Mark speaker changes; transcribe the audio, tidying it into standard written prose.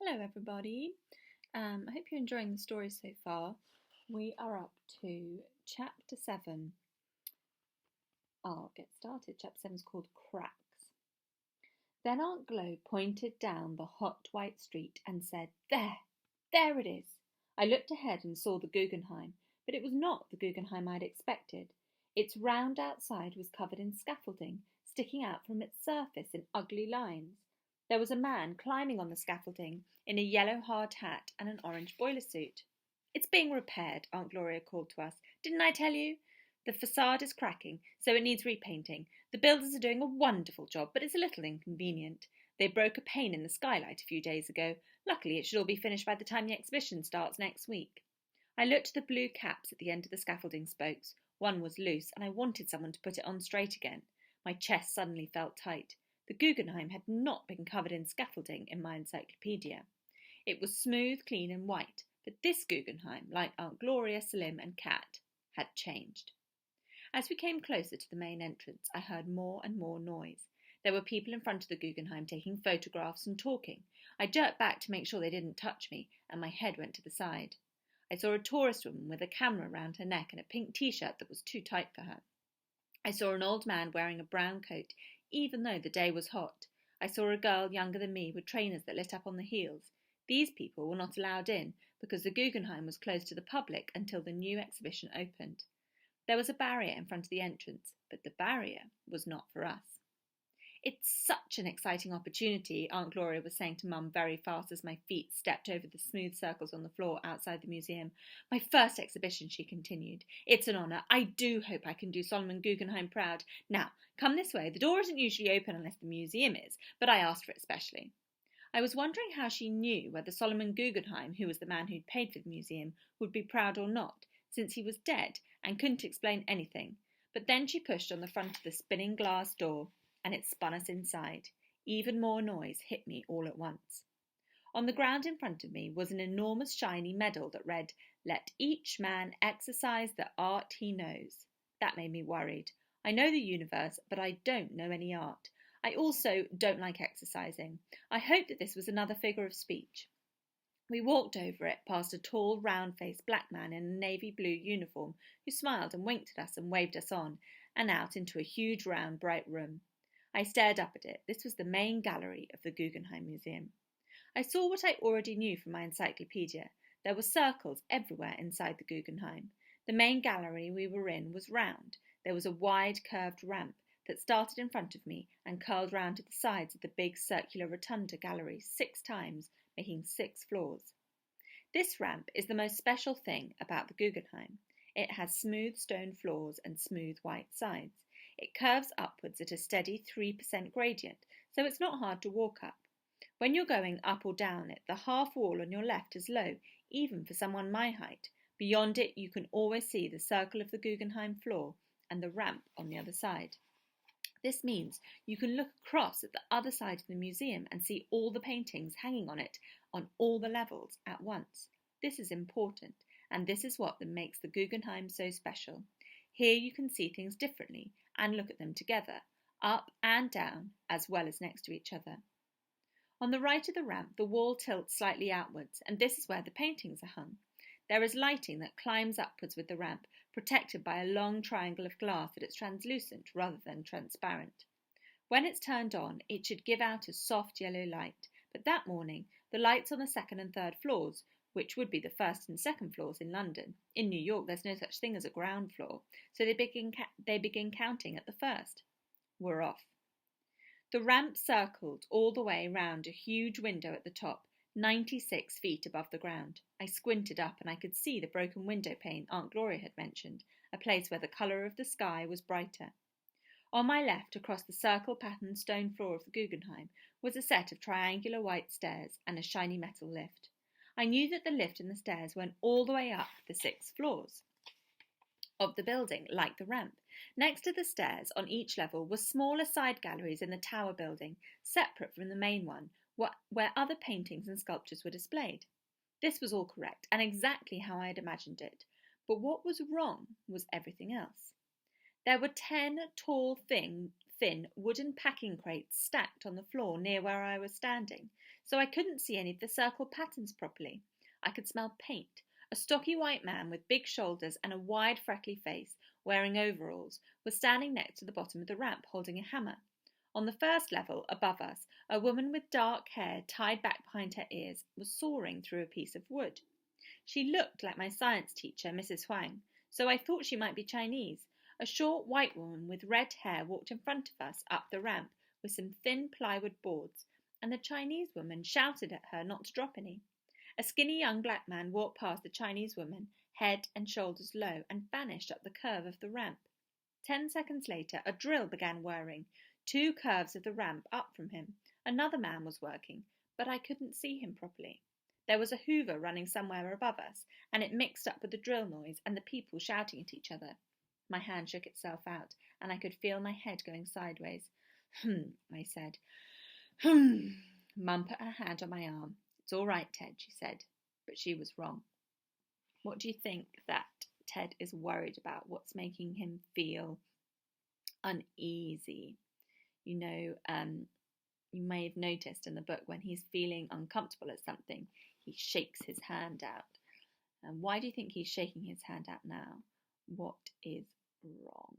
Speaker 1: Hello, everybody. I hope you're enjoying the story so far. We are up to chapter 7. I'll get started. Chapter 7 is called Cracks. Then Aunt Glo pointed down the hot white street and said, There it is. I looked ahead and saw the Guggenheim, but it was not the Guggenheim I'd expected. Its round outside was covered in scaffolding, sticking out from its surface in ugly lines. There was a man climbing on the scaffolding in a yellow hard hat and an orange boiler suit. It's being repaired, Aunt Gloria called to us. Didn't I tell you? The facade is cracking, so it needs repainting. The builders are doing a wonderful job, but it's a little inconvenient. They broke a pane in the skylight a few days ago. Luckily, it should all be finished by the time the exhibition starts next week. I looked at the blue caps at the end of the scaffolding spokes. One was loose, and I wanted someone to put it on straight again. My chest suddenly felt tight. The Guggenheim had not been covered in scaffolding in my encyclopedia. It was smooth, clean, and white, but this Guggenheim, like Aunt Gloria, Salim, and Kat, had changed. As we came closer to the main entrance, I heard more and more noise. There were people in front of the Guggenheim taking photographs and talking. I jerked back to make sure they didn't touch me, and my head went to the side. I saw a tourist woman with a camera round her neck and a pink t-shirt that was too tight for her. I saw an old man wearing a brown coat, even though the day was hot. I saw a girl younger than me with trainers that lit up on the heels. These people were not allowed in because the Guggenheim was closed to the public until the new exhibition opened. There was a barrier in front of the entrance, but the barrier was not for us. It's such an exciting opportunity, Aunt Gloria was saying to Mum very fast as my feet stepped over the smooth circles on the floor outside the museum. My first exhibition, she continued. It's an honour. I do hope I can do Solomon Guggenheim proud. Now, come this way. The door isn't usually open unless the museum is, but I asked for it specially. I was wondering how she knew whether Solomon Guggenheim, who was the man who'd paid for the museum, would be proud or not, since he was dead and couldn't explain anything. But then she pushed on the front of the spinning glass door, and it spun us inside. Even more noise hit me all at once. On the ground in front of me was an enormous shiny medal that read, "Let each man exercise the art he knows." That made me worried. I know the universe, but I don't know any art. I also don't like exercising. I hoped that this was another figure of speech. We walked over it, past a tall, round-faced black man in a navy blue uniform who smiled and winked at us and waved us on, and out into a huge, round, bright room. I stared up at it. This was the main gallery of the Guggenheim Museum. I saw what I already knew from my encyclopedia. There were circles everywhere inside the Guggenheim. The main gallery we were in was round. There was a wide, curved ramp that started in front of me and curled round to the sides of the big circular rotunda gallery 6 times, making 6 floors. This ramp is the most special thing about the Guggenheim. It has smooth stone floors and smooth white sides. It curves upwards at a steady 3% gradient, so it's not hard to walk up. When you're going up or down it, the half wall on your left is low, even for someone my height. Beyond it, you can always see the circle of the Guggenheim floor and the ramp on the other side. This means you can look across at the other side of the museum and see all the paintings hanging on it on all the levels at once. This is important, and this is what makes the Guggenheim so special. Here you can see things differently and look at them together, up and down, as well as next to each other. On the right of the ramp, the wall tilts slightly outwards, and this is where the paintings are hung. There is lighting that climbs upwards with the ramp, protected by a long triangle of glass that is translucent rather than transparent. When it's turned on, it should give out a soft yellow light, but that morning, the lights on the 2nd and 3rd floors, which would be the 1st and 2nd floors in London. In New York, there's no such thing as a ground floor, so they begin counting at the 1st. We're off. The ramp circled all the way round a huge window at the top, 96 feet above the ground. I squinted up and I could see the broken window pane Aunt Gloria had mentioned, a place where the colour of the sky was brighter. On my left, across the circle-patterned stone floor of the Guggenheim, was a set of triangular white stairs and a shiny metal lift. I knew that the lift and the stairs went all the way up the 6 floors of the building, like the ramp. Next to the stairs, on each level, were smaller side galleries in the tower building, separate from the main one, where other paintings and sculptures were displayed. This was all correct, and exactly how I had imagined it. But what was wrong was everything else. There were 10 tall, thin wooden packing crates stacked on the floor near where I was standing. so I couldn't see any of the circle patterns properly. I could smell paint. A stocky white man with big shoulders and a wide, freckly face, wearing overalls, was standing next to the bottom of the ramp, holding a hammer. On the first level, above us, a woman with dark hair tied back behind her ears was sawing through a piece of wood. She looked like my science teacher, Mrs. Huang, so I thought she might be Chinese. A short white woman with red hair walked in front of us up the ramp with some thin plywood boards, and the Chinese woman shouted at her not to drop any. A skinny young black man walked past the Chinese woman, head and shoulders low, and vanished up the curve of the ramp. 10 seconds later, a drill began whirring, 2 curves of the ramp up from him. Another man was working, but I couldn't see him properly. There was a hoover running somewhere above us, and it mixed up with the drill noise and the people shouting at each other. My hand shook itself out, and I could feel my head going sideways. I said. Mum put her hand on my arm. It's all right, Ted, she said, but she was wrong. What do you think that Ted is worried about? What's making him feel uneasy? You may have noticed in the book when he's feeling uncomfortable at something, he shakes his hand out. And why do you think he's shaking his hand out now? What is wrong?